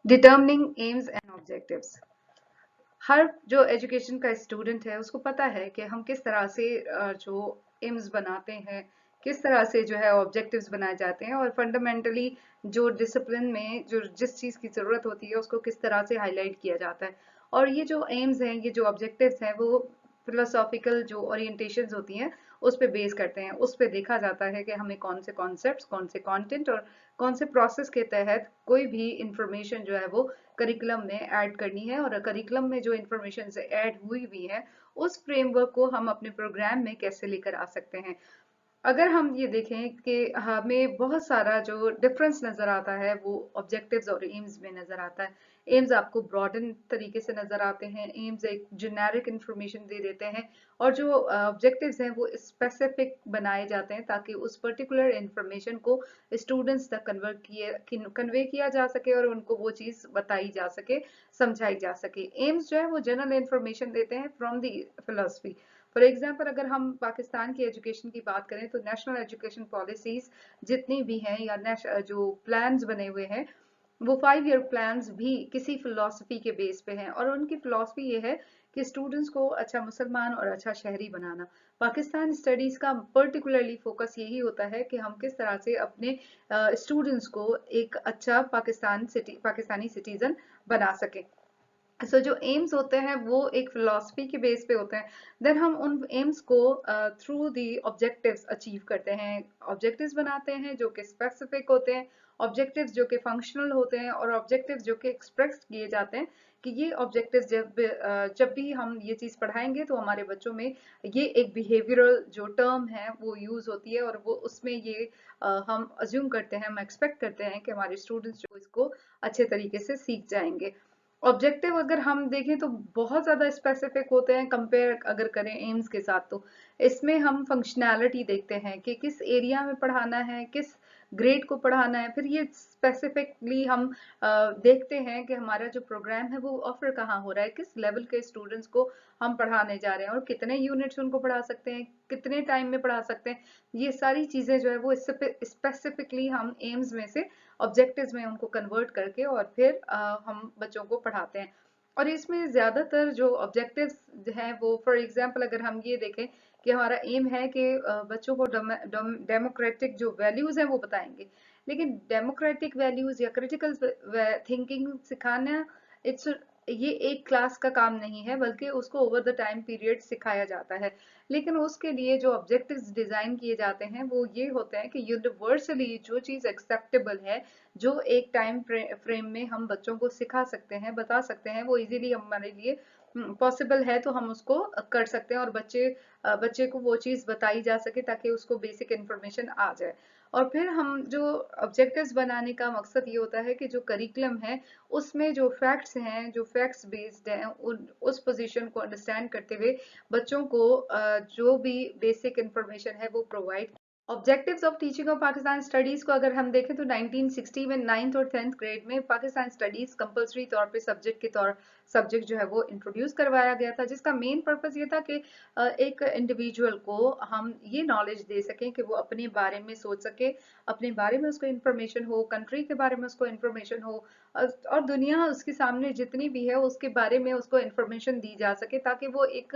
Determining aims and objectives. हर जो education का स्टूडेंट है उसको पता है कि हम किस तरह से जो एम्स बनाते हैं, किस तरह से जो है ऑब्जेक्टिव्स बनाए जाते हैं और फंडामेंटली जो डिसिप्लिन में जो जिस चीज़ की ज़रूरत होती है उसको किस तरह से हाईलाइट किया जाता है। और ये जो एम्स हैं, ये जो ऑब्जेक्टिव्स हैं, वो फिलोसॉफिकल जो ओरिएंटेशंस होती हैं उस पे बेस करते हैं। उस पे देखा जाता है कि हमें कौन से कॉन्सेप्ट्स, कौन से कंटेंट और कौन से प्रोसेस के तहत कोई भी इंफॉर्मेशन जो है वो करिकुलम में ऐड करनी है, और करिकुलम में जो इंफॉर्मेशन ऐड हुई हुई है उस फ्रेमवर्क को हम अपने प्रोग्राम में कैसे लेकर आ सकते हैं। अगर हम ये देखें कि हमें बहुत सारा जो डिफरेंस नजर आता है वो ऑब्जेक्टिव्स और एम्स में नजर आता है। एम्स आपको ब्रॉडन तरीके से नजर आते हैं, एम्स एक जेनेरिक इंफॉर्मेशन दे देते हैं, और जो ऑब्जेक्टिव्स हैं वो स्पेसिफिक बनाए जाते हैं ताकि उस पर्टिकुलर इंफॉर्मेशन को स्टूडेंट्स तक कन्वे किया जा सके और उनको वो चीज़ बताई जा सके, समझाई जा सके। एम्स जो है वो जनरल इंफॉर्मेशन देते हैं from the philosophy. For example अगर हम पाकिस्तान की एजुकेशन की बात करें तो नेशनल एजुकेशन पॉलिसीज जितनी भी हैं या जो प्लान्स बने हुए हैं वो 5 ईयर प्लान्स भी किसी फिलोसफी के बेस पे हैं, और उनकी फिलोसफी ये है कि स्टूडेंट्स को अच्छा मुसलमान और अच्छा शहरी बनाना। पाकिस्तान स्टडीज का पर्टिकुलरली फोकस यही होता है कि हम किस तरह से अपने स्टूडेंट्स को एक अच्छा पाकिस्तानी सिटीजन बना सकें। जो एम्स होते हैं वो एक फिलॉसफी के बेस पे होते हैं। देन हम उन एम्स को थ्रू दी ऑब्जेक्टिव्स अचीव करते हैं, ऑब्जेक्टिव्स बनाते हैं जो कि स्पेसिफिक होते हैं, ऑब्जेक्टिव्स जो कि फंक्शनल होते हैं, और ऑब्जेक्टिव्स जो कि एक्सप्रेस किए जाते हैं कि ये ऑब्जेक्टिव्स जब भी हम ये चीज़ पढ़ाएंगे तो हमारे बच्चों में ये एक बिहेवियरल जो टर्म है वो यूज़ होती है, और वो उसमें ये हम अज्यूम करते हैं, हम एक्सपेक्ट करते हैं कि हमारे स्टूडेंट्स जो इसको अच्छे तरीके से सीख जाएंगे। ऑब्जेक्टिव अगर हम देखें तो बहुत ज़्यादा स्पेसिफिक होते हैं कंपेयर अगर करें एम्स के साथ। तो इसमें हम फंक्शनैलिटी देखते हैं कि किस एरिया में पढ़ाना है, किस ग्रेड को पढ़ाना है। फिर ये स्पेसिफिकली हम देखते हैं कि हमारा जो प्रोग्राम है वो ऑफर कहाँ हो रहा है, किस लेवल के स्टूडेंट्स को हम पढ़ाने जा रहे हैं और कितने यूनिट्स उनको पढ़ा सकते हैं, कितने टाइम में पढ़ा सकते हैं। ये सारी चीज़ें जो है वो स्पेसिफिकली हम एम्स में से ऑब्जेक्टिव्स में उनको कन्वर्ट करके और फिर हम बच्चों को पढ़ाते हैं। और इसमें ज़्यादातर जो ऑब्जेक्टिव्स हैं वो फॉर एग्जांपल अगर हम ये देखें कि हमारा एम है कि बच्चों को डेमोक्रेटिक जो वैल्यूज़ हैं वो बताएंगे, लेकिन डेमोक्रेटिक वैल्यूज़ या क्रिटिकल थिंकिंग सिखाना इट्स ये एक क्लास का काम नहीं है, बल्कि उसको ओवर द टाइम पीरियड सिखाया जाता है। लेकिन उसके लिए जो ऑब्जेक्टिव्स डिजाइन किए जाते हैं वो ये होते हैं कि यूनिवर्सली जो चीज़ एक्सेप्टेबल है, जो एक टाइम फ्रेम में हम बच्चों को सिखा सकते हैं, बता सकते हैं, वो इजीली हमारे लिए पॉसिबल है तो हम उसको कर सकते हैं, और बच्चे को वो चीज़ बताई जा सके ताकि उसको बेसिक इन्फॉर्मेशन आ जाए। और फिर हम जो ऑब्जेक्टिव्स बनाने का मकसद ये होता है कि जो करिकुलम है उसमें जो फैक्ट्स हैं, जो फैक्ट्स बेस्ड हैं, उस पोजीशन को अंडरस्टैंड करते हुए बच्चों को जो भी बेसिक इंफॉर्मेशन है वो provide. Objectives of teaching of Pakistan studies को अगर हम देखें तो 1960 में 9th और 10th ग्रेड में पाकिस्तान स्टडीज कंपलसरी तौर पे सब्जेक्ट जो है वो इंट्रोड्यूस करवाया गया था, जिसका मेन पर्पस ये था कि एक इंडिविजुअल को हम ये नॉलेज दे सकें कि वो अपने बारे में सोच सके, अपने बारे में उसको इन्फॉर्मेशन हो, कंट्री के बारे में उसको इन्फॉर्मेशन हो, और दुनिया उसके सामने जितनी भी है उसके बारे में उसको इन्फॉर्मेशन दी जा सके ताकि वो एक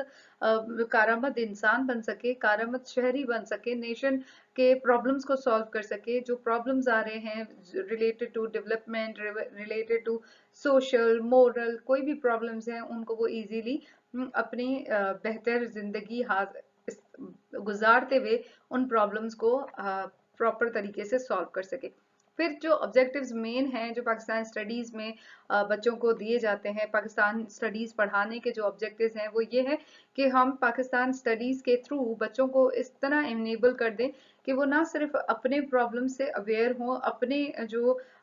कारामद इंसान बन सके, कारामद शहरी बन सके, नेशन के प्रॉब्लम्स को सॉल्व कर सके। जो प्रॉब्लम्स आ रहे हैं related to development, related to social moral, कोई भी प्रॉब्लम्स हैं उनको वो इजीली अपनी बेहतर जिंदगी गुजारते हुए उन प्रॉब्लम्स को प्रॉपर तरीके से सॉल्व कर सके। फिर जो ऑब्जेक्टिव्स मेन हैं जो पाकिस्तान स्टडीज में बच्चों को दिए जाते हैं, पाकिस्तान स्टडीज पढ़ाने के जो ऑब्जेक्टिव्स हैं वो ये है कि हम पाकिस्तान स्टडीज के थ्रू बच्चों को इस तरह इनेबल कर दें कि वो ना सिर्फ अपने प्रॉब्लम से अवेयर हों,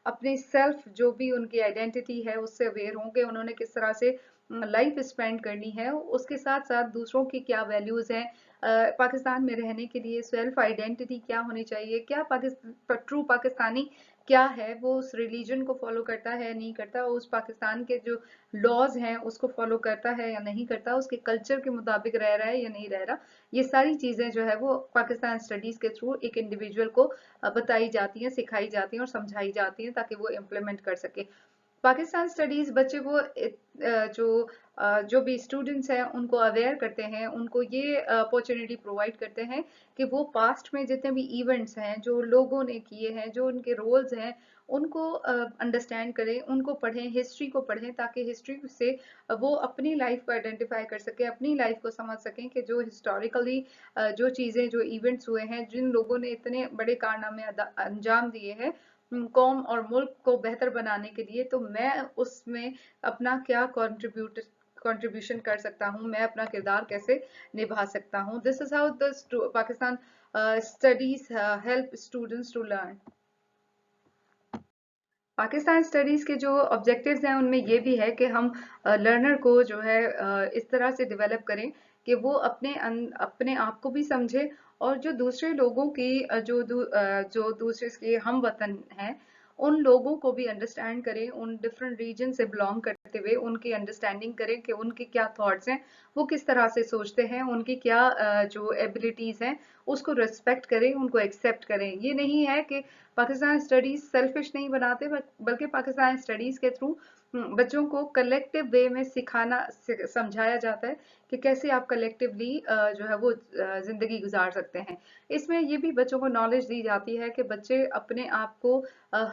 अपने सेल्फ जो भी उनकी आइडेंटिटी है उससे अवेयर हों कि उन्होंने किस तरह से लाइफ स्पेंड करनी है, उसके साथ साथ दूसरों की क्या वैल्यूज हैं, पाकिस्तान में रहने के लिए सेल्फ आइडेंटिटी क्या होनी चाहिए, क्या ट्रू पाकिस्तानी क्या है, वो उस रिलीजन को फॉलो करता है नहीं करता, उस पाकिस्तान के जो लॉज हैं उसको फॉलो करता है या नहीं करता, उसके कल्चर के मुताबिक रह रहा है या नहीं रह रहा। ये सारी चीजें जो है वो पाकिस्तान स्टडीज के थ्रू एक इंडिविजुअल को बताई जाती हैं, सिखाई जाती हैं और समझाई जाती हैं ताकि वो इम्प्लीमेंट कर सके। पाकिस्तान स्टडीज बच्चे को जो भी स्टूडेंट्स हैं उनको अवेयर करते हैं, उनको ये अपॉर्चुनिटी प्रोवाइड करते हैं कि वो पास्ट में जितने भी इवेंट्स हैं जो लोगों ने किए हैं, जो उनके रोल्स हैं, उनको अंडरस्टैंड करें, उनको पढ़ें, हिस्ट्री को पढ़ें, ताकि हिस्ट्री से वो अपनी लाइफ को आइडेंटिफाई कर सकें, अपनी लाइफ को समझ सकें कि जो हिस्टोरिकली जो चीज़ें, जो इवेंट्स हुए हैं, जिन लोगों ने इतने बड़े कारनामे अंजाम दिए हैं कौम और मुल्क को बेहतर बनाने के लिए, तो मैं उसमें अपना क्या कंट्रीब्यूशन कर सकता हूँ, मैं अपना किरदार कैसे निभा सकता हूँ। This is how the Pakistan studies help students to learn. Pakistan studies के जो ऑब्जेक्टिव्स हैं उनमें ये भी है कि हम लर्नर को जो है इस तरह से डेवलप करें कि वो अपने आप को भी समझे, और जो दूसरे लोगों की जो दूसरे के हम वतन हैं उन लोगों को भी अंडरस्टैंड करें, उन डिफरेंट रीजन से बिलोंग करते हुए उनकी अंडरस्टैंडिंग करें कि उनके क्या थॉट्स हैं, वो किस तरह से सोचते हैं, उनकी क्या जो एबिलिटीज हैं उसको रिस्पेक्ट करें, उनको एक्सेप्ट करें। ये नहीं है कि पाकिस्तान स्टडीज सेल्फिश नहीं बनाते, बल्कि पाकिस्तान स्टडीज के थ्रू बच्चों को कलेक्टिव वे में समझाया जाता है कि कैसे आप कलेक्टिवली जो है वो जिंदगी गुजार सकते हैं। इसमें ये भी बच्चों को नॉलेज दी जाती है कि बच्चे अपने आप को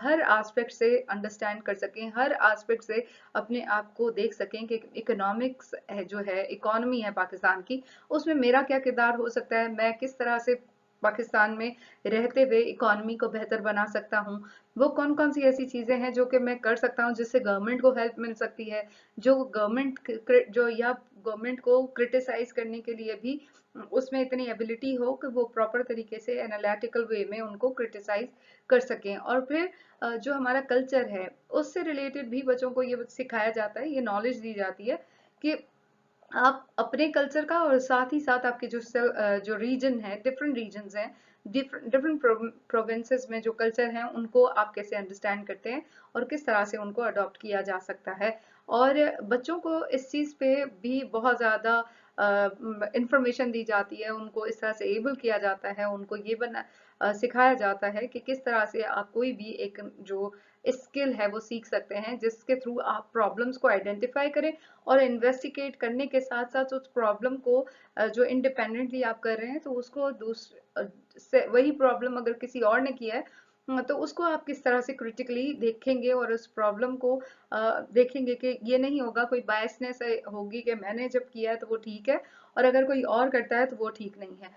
हर एस्पेक्ट से अंडरस्टैंड कर सकें, हर एस्पेक्ट से अपने आप को देख सकें कि इकोनॉमिक्स है, जो है इकोनॉमी है पाकिस्तान की, उसमें मेरा क्या किरदार हो सकता है, मैं किस तरह से पाकिस्तान में रहते हुए इकोनॉमी को बेहतर बना सकता हूँ, वो कौन कौन सी ऐसी चीजें हैं जो कि मैं कर सकता हूँ जिससे गवर्नमेंट को हेल्प मिल सकती है, जो गवर्नमेंट को क्रिटिसाइज करने के लिए भी उसमें इतनी एबिलिटी हो कि वो प्रॉपर तरीके से एनालिटिकल वे में उनको क्रिटिसाइज कर सकें। और फिर जो हमारा कल्चर है उससे रिलेटेड भी बच्चों को ये सिखाया जाता है, ये नॉलेज दी जाती है कि आप अपने कल्चर का और साथ ही साथ आपके जो रीजन है, डिफरेंट रीजन्स हैं, डिफरेंट प्रोविंसेस में जो कल्चर हैं उनको आप कैसे अंडरस्टैंड करते हैं और किस तरह से उनको अडॉप्ट किया जा सकता है। और बच्चों को इस चीज़ पे भी बहुत ज़्यादा इंफॉर्मेशन दी जाती है, उनको इस तरह से एबल किया जाता है, उनको ये सिखाया जाता है कि किस तरह से आप कोई भी एक जो स्किल है वो सीख सकते हैं, जिसके थ्रू आप प्रॉब्लम्स को आइडेंटिफाई करें और इन्वेस्टिगेट करने के साथ साथ उस प्रॉब्लम को जो इंडिपेंडेंटली आप कर रहे हैं, तो उसको वही प्रॉब्लम अगर किसी और ने किया है तो उसको आप किस तरह से क्रिटिकली देखेंगे और उस प्रॉब्लम को देखेंगे कि ये नहीं होगा, कोई बायसनेस होगी कि मैंने जब किया है तो वो ठीक है और अगर कोई और करता है तो वो ठीक नहीं है।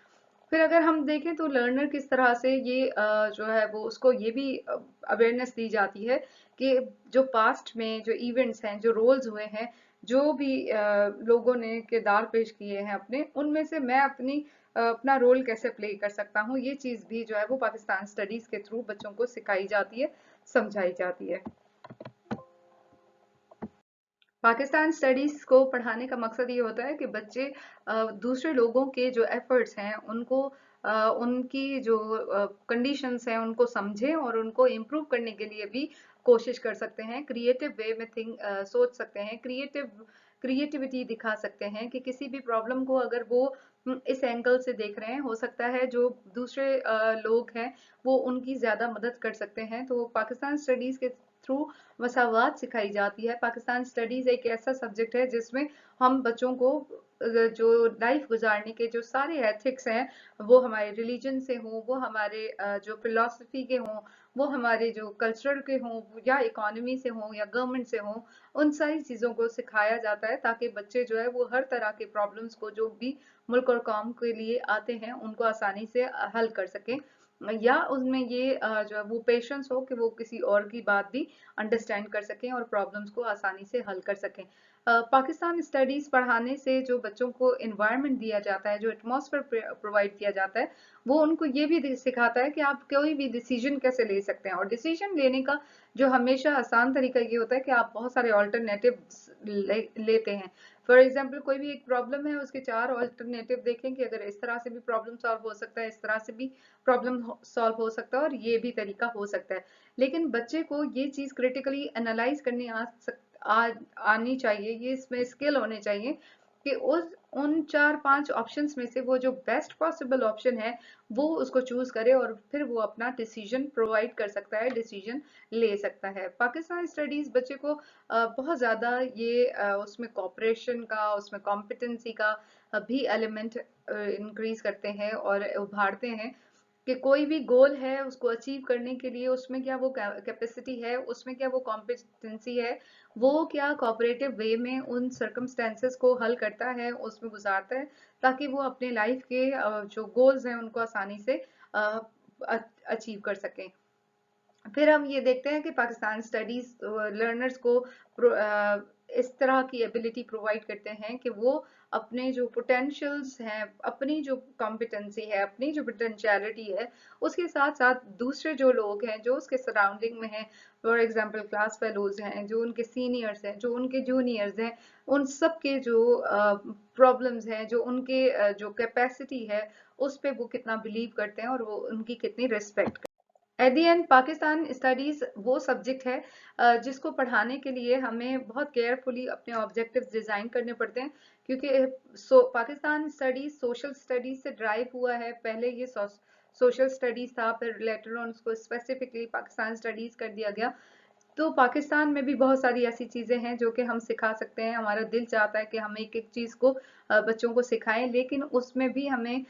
फिर अगर हम देखें तो लर्नर किस तरह से ये जो है वो उसको ये भी अवेयरनेस दी जाती है कि जो पास्ट में जो इवेंट्स हैं, जो रोल्स हुए हैं, जो भी लोगों ने किरदार पेश किए हैं अपने, उनमें से मैं अपना रोल कैसे प्ले कर सकता हूँ, ये चीज भी जो है वो पाकिस्तान स्टडीज के थ्रू बच्चों को सिखाई जाती है, समझाई जाती है। पाकिस्तान स्टडीज को पढ़ाने का मकसद ये होता है कि बच्चे दूसरे लोगों के जो एफर्ट्स हैं उनको उनकी जो कंडीशंस हैं उनको समझें और उनको इम्प्रूव करने के लिए भी कोशिश कर सकते हैं, क्रिएटिव वे में सोच सकते हैं, क्रिएटिविटी दिखा सकते हैं कि किसी भी प्रॉब्लम को अगर वो इस एंगल से देख रहे हैं, हो सकता है जो दूसरे लोग हैं वो उनकी ज्यादा मदद कर सकते हैं। तो पाकिस्तान स्टडीज के थ्रू मसावात सिखाई जाती है। पाकिस्तान स्टडीज एक ऐसा सब्जेक्ट है जिसमें हम बच्चों को जो लाइफ गुजारने के जो सारे एथिक्स हैं, वो हमारे रिलीजन से हों, वो हमारे जो फिलॉसफी के हों, वो हमारे जो कल्चरल के हों, या इकोनॉमी से हों, या गवर्नमेंट से हों, उन सारी चीज़ों को सिखाया जाता है ताकि बच्चे जो है वो हर तरह के प्रॉब्लम्स को जो भी मुल्क और कौम के लिए आते हैं उनको आसानी से हल कर सकें, या उनमें ये जो है वो पेशेंस हो कि वो किसी और की बात भी अंडरस्टैंड कर सकें और प्रॉब्लम्स को आसानी से हल कर सकें। पाकिस्तान स्टडीज पढ़ाने से जो बच्चों को इन्वायरमेंट दिया जाता है, जो एटमॉस्फेयर प्रोवाइड किया जाता है, वो उनको ये भी सिखाता है कि आप कोई भी डिसीजन कैसे ले सकते हैं। और डिसीजन लेने का जो हमेशा आसान तरीका ये होता है कि आप बहुत सारे ऑल्टरनेटिव लेते हैं। फॉर एग्जाम्पल कोई भी एक प्रॉब्लम है, उसके 4 ऑल्टरनेटिव देखें कि अगर इस तरह से भी प्रॉब्लम सॉल्व हो सकता है, इस तरह से भी प्रॉब्लम सॉल्व हो सकता है, और ये भी तरीका हो सकता है। लेकिन बच्चे को ये चीज क्रिटिकली एनालाइज करनी आनी चाहिए, ये इसमें स्किल होने चाहिए कि उन 4-5 ऑप्शंस में से वो जो बेस्ट पॉसिबल ऑप्शन है वो उसको चूज करे और फिर वो अपना डिसीजन प्रोवाइड कर सकता है, डिसीजन ले सकता है। पाकिस्तान स्टडीज बच्चे को बहुत ज्यादा ये उसमें कॉपरेशन का, उसमें कॉम्पिटेंसी का भी एलिमेंट इंक्रीज करते हैं और उभारते हैं कि कोई भी गोल है उसको अचीव करने के लिए उसमें क्या वो कैपेसिटी है, उसमें क्या वो कॉम्पिटेंसी है, वो क्या कोऑपरेटिव वे में उन सर्कमस्टेंसेस को हल करता है, उसमें गुजारता है, ताकि वो अपने लाइफ के जो गोल्स हैं उनको आसानी से अचीव कर सकें। फिर हम ये देखते हैं कि पाकिस्तान स्टडीज लर्नर्स को इस तरह की एबिलिटी प्रोवाइड करते हैं कि वो अपने जो पोटेंशियल्स हैं, अपनी जो कॉम्पिटेंसी है, अपनी जो पोटेंशियलिटी है, उसके साथ साथ दूसरे जो लोग हैं जो उसके सराउंडिंग में हैं, फॉर एग्जांपल क्लास फेलोज हैं, जो उनके सीनियर्स हैं, जो उनके जूनियर्स हैं, उन सब के जो प्रॉब्लम्स हैं, जो उनके जो कैपेसिटी है उस पे वो कितना बिलीव करते हैं और वो उनकी कितनी respect. At the and Pakistan studies वो सब्जेक्ट है जिसको पढ़ाने के लिए हमें बहुत केयरफुली अपने ऑब्जेक्टिव्स डिजाइन करने पड़ते हैं, क्योंकि पाकिस्तान स्टडीज सोशल स्टडीज से ड्राइव हुआ है। पहले ये सोशल स्टडीज था, फिर लेटर ऑन उसको स्पेसिफिकली पाकिस्तान स्टडीज कर दिया गया। तो पाकिस्तान में भी बहुत सारी ऐसी चीजें हैं जो कि हम सिखा सकते हैं। हमारा दिल चाहता है कि हम एक एक चीज को बच्चों को सिखाएं, लेकिन उसमें भी हमें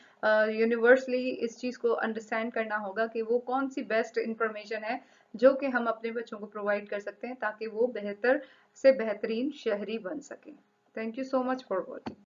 यूनिवर्सली इस चीज को अंडरस्टैंड करना होगा कि वो कौन सी बेस्ट इंफॉर्मेशन है जो कि हम अपने बच्चों को प्रोवाइड कर सकते हैं ताकि वो बेहतर से बेहतरीन शहरी बन सकें। Thank you so much for watching.